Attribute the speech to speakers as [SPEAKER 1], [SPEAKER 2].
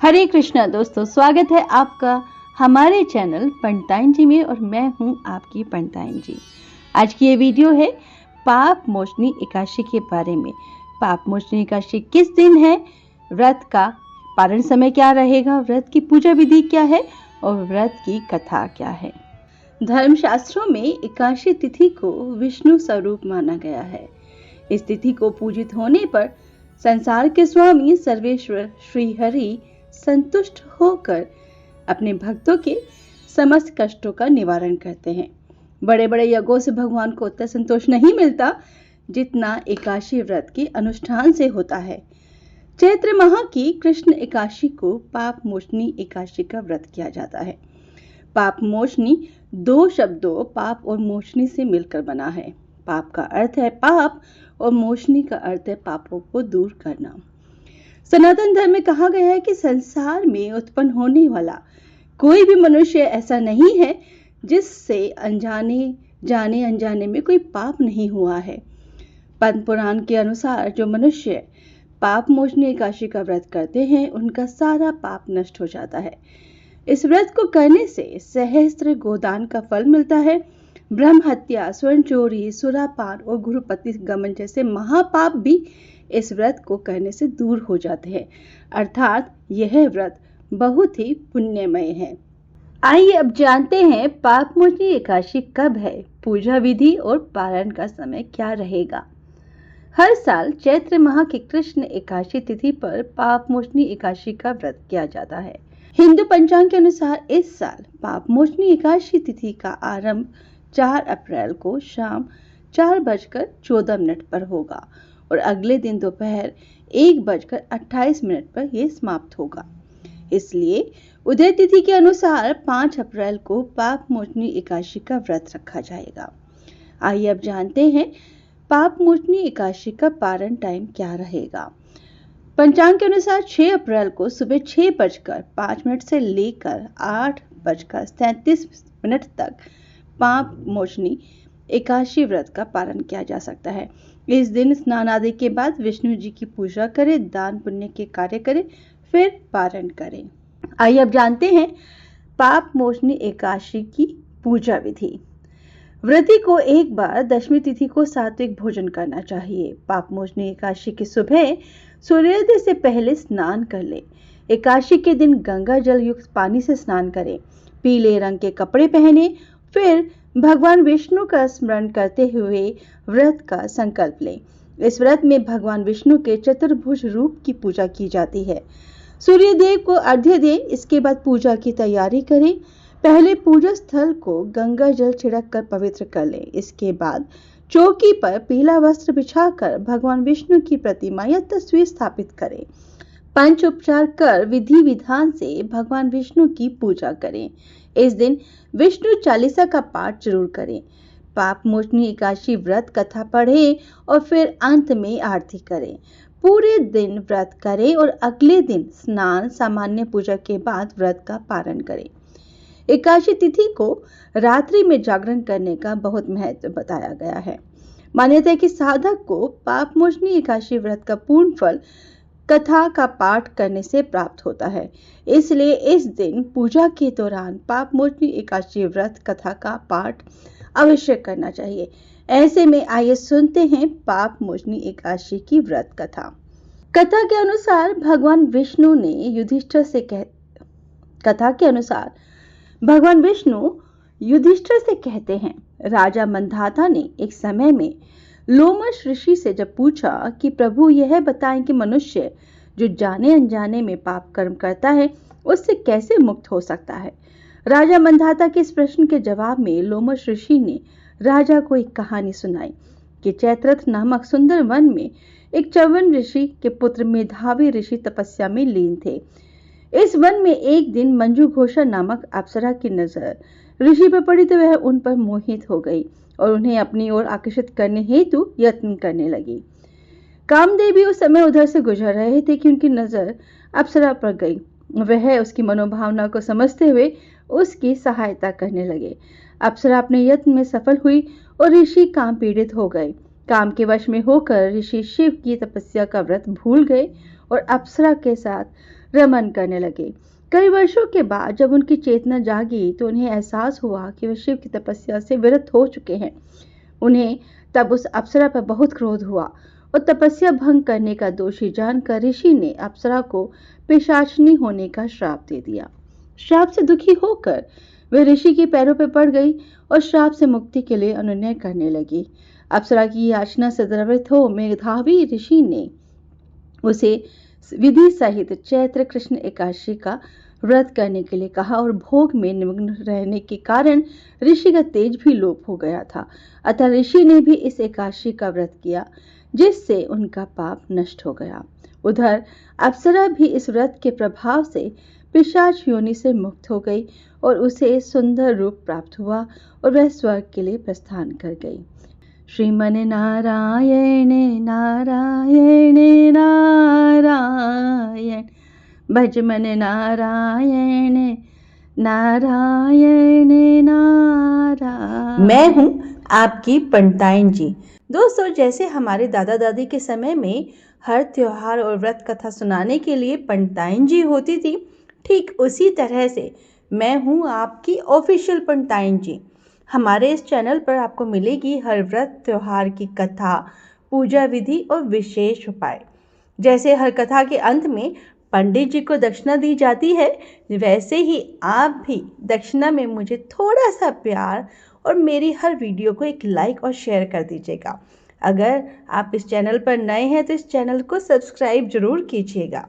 [SPEAKER 1] हरे कृष्णा दोस्तों, स्वागत है आपका हमारे चैनल पंडिताइन जी में और मैं हूं आपकी पंडिताइन जी। आज की ये वीडियो है पाप मोचनी एकादशी के बारे में। पाप मोचनी एकादशी किस दिन है, व्रत का पारण समय क्या रहेगा, व्रत की पूजा विधि क्या है और व्रत की कथा क्या है। धर्मशास्त्रों में एकादशी तिथि को विष्णु स्वरूप माना गया है। इस तिथि को पूजित होने पर संसार के स्वामी सर्वेश्वर श्री हरि संतुष्ट होकर अपने भक्तों के समस्त कष्टों का निवारण करते हैं। बड़े बड़े यज्ञों से भगवान को उतना संतोष नहीं मिलता जितना एकादशी व्रत के अनुष्ठान से होता है। चैत्र माह की कृष्ण एकादशी को पाप मोचनी एकादशी का व्रत किया जाता है। पाप मोचनी दो शब्दों पाप और मोचनी से मिलकर बना है। पाप का अर्थ है पाप और मोचनी का अर्थ है पापों को दूर करना। सनातन धर्म में कहा गया है कि संसार में उत्पन्न होने वाला कोई भी मनुष्य ऐसा नहीं है जिससे जाने अनजाने में कोई पाप नहीं हुआ है। पद्म पुराण के अनुसार जो मनुष्य पाप मोचनी एकादशी का व्रत करते हैं उनका सारा पाप नष्ट हो जाता है। इस व्रत को करने से सहस्त्र गोदान का फल मिलता है। ब्रह्म हत्या, स्वर्ण चोरी, सुरापान और गुरुपति गमन जैसे महापाप भी इस व्रत को करने से दूर हो जाते हैं। अर्थात यह व्रत बहुत ही पुण्यमय है। आइए अब जानते हैं पाप मोचनी एकादशी कब है, पूजा विधि और पारण का समय क्या रहेगा। हर साल चैत्र माह की कृष्ण एकादशी तिथि पर पाप मोचनी एकादशी का व्रत किया जाता है। हिंदू पंचांग के अनुसार इस साल पाप मोचनी एकादशी तिथि का आरंभ 4 अप्रैल को शाम 4:14 पर होगा और अगले दिन दोपहर 1:28 पर यह समाप्त होगा। इसलिए उदय तिथि के अनुसार 5 अप्रैल को पाप मोचनी एकादशी का व्रत रखा जाएगा। आइए अब जानते हैं पाप मोचनी एकादशी का पारण टाइम क्या रहेगा। पंचांग के अनुसार 6 अप्रैल को सुबह 6:05 से लेकर 8:33 तक पाप मोचनी एकादशी व्रत का पारण किया जा सकता है। इस दिन स्नान आदि के बाद विष्णु जी की पूजा करें, दान पुण्य के कार्य करें, फिर पारण करें। आइए अब जानते हैं पाप मोचनी एकादशी की पूजा विधि। व्रती को एक बार दशमी तिथि को सात्विक भोजन करना चाहिए। पाप मोचनी एकादशी की सुबह सूर्योदय से पहले स्नान कर ले। एकादशी के दिन गंगा जल युक्त पानी से स्नान करें। पीले रंग के कपड़े पहने, फिर भगवान विष्णु का स्मरण करते हुए व्रत का संकल्प लें। इस व्रत में भगवान विष्णु के चतुर्भुज रूप की पूजा की जाती है। सूर्य देव को अर्घ्य दें, इसके बाद पूजा की तैयारी करें। पहले पूजा स्थल को गंगा जल छिड़क कर पवित्र कर लें। इसके बाद चौकी पर पीला वस्त्र बिछाकर भगवान विष्णु की प्रतिमा या तस्वीर स्थापित करें। पंच उपचार कर विधि विधान से भगवान विष्णु की पूजा करें। इस दिन विष्णु चालीसा का पाठ जरूर करें। पाप मोचनी एकादशी व्रत कथा पढ़ें और फिर अंत में आरती करें। पूरे दिन व्रत करें और अगले दिन स्नान सामान्य पूजा के बाद व्रत का पारण करें। एकादशी तिथि को रात्रि में जागरण करने का बहुत महत्व बताया गया है। मान्यता है कि साधक को पाप मोचनी एकादशी व्रत का पूर्ण फल कथा का पाठ करने से प्राप्त होता है। इसलिए इस दिन पूजा के दौरान पाप मोचनी एकादशी व्रत कथा का पाठ अवश्य करना चाहिए। ऐसे में आइए सुनते हैं पाप मोचनी एकादशी की व्रत कथा। कथा के अनुसार भगवान विष्णु युधिष्ठिर से कहते हैं, राजा मंधाता ने एक समय में लोमश ऋषि से जब पूछा कि प्रभु यह बताएं कि मनुष्य जो जाने अनजाने में पाप कर्म करता है उससे कैसे मुक्त हो सकता है। राजा मंधाता के इस प्रश्न के जवाब में लोमश ऋषि ने राजा को एक कहानी सुनाई कि चैत्रथ नामक सुंदर वन में एक च्यवन ऋषि के पुत्र मेधावी ऋषि तपस्या में लीन थे। इस वन में एक दिन मंजू घोषा नामक अप्सरा की नजर ऋषि पर पड़ी तो वह उन पर मोहित हो गई और उन्हें अपनी ओर आकर्षित करने हेतु यत्न करने लगी। कामदेव भी उस समय उधर से गुजर रहे थे कि उनकी नजर अप्सरा पर गई। वह उसकी मनोभावना को समझते हुए उसकी सहायता करने लगे। अप्सरा अपने यत्न में सफल हुई और ऋषि काम पीड़ित हो गए। काम के वश में होकर ऋषि शिव की तपस्या का व्रत भूल गए और अप्सरा के साथ रमन करने लगे। कई वर्षों के बाद जब उनकी चेतना जागी तो उन्हें एहसास हुआ कि वे शिव की तपस्या से विरत हो चुके हैं। उन्हें तब उस अप्सरा पर बहुत क्रोध हुआ और तपस्या भंग करने का दोषी जानकर ऋषि ने अप्सरा को पिशाचिनी होने का श्राप दे दिया। श्राप से दुखी होकर वे ऋषि के पैरों पर पड़ गई और श्राप से मुक्ति के लिए अनुनय करने लगी। अप्सरा की याचना से द्रवित हो मेधावी ऋषि ने उसे विधि सहित चैत्र कृष्ण एकादशी का व्रत करने के लिए कहा और भोग में निमग्न रहने के कारण ऋषि का तेज भी लोप हो गया था। अतः ऋषि ने भी इस एकादशी का व्रत किया, जिससे उनका पाप नष्ट हो गया। उधर अप्सरा भी इस व्रत के प्रभाव से पिशाच योनि से मुक्त हो गई और उसे सुंदर रूप प्राप्त हुआ और वह स्वर्ग के लिए प्रस्थान कर गई। श्रीमन नारायण नारायण नारायण भज मन नारायण नारायण नारायण। मैं हूँ आपकी पंडिताइन जी। दोस्तों, जैसे हमारे दादा दादी के समय में हर त्योहार और व्रत कथा सुनाने के लिए पंडिताइन जी होती थी, ठीक उसी तरह से मैं हूँ आपकी ऑफिशियल पंडिताइन जी। हमारे इस चैनल पर आपको मिलेगी हर व्रत त्योहार की कथा, पूजा विधि और विशेष उपाय। जैसे हर कथा के अंत में पंडित जी को दक्षिणा दी जाती है, वैसे ही आप भी दक्षिणा में मुझे थोड़ा सा प्यार और मेरी हर वीडियो को एक लाइक और शेयर कर दीजिएगा। अगर आप इस चैनल पर नए हैं तो इस चैनल को सब्सक्राइब जरूर कीजिएगा।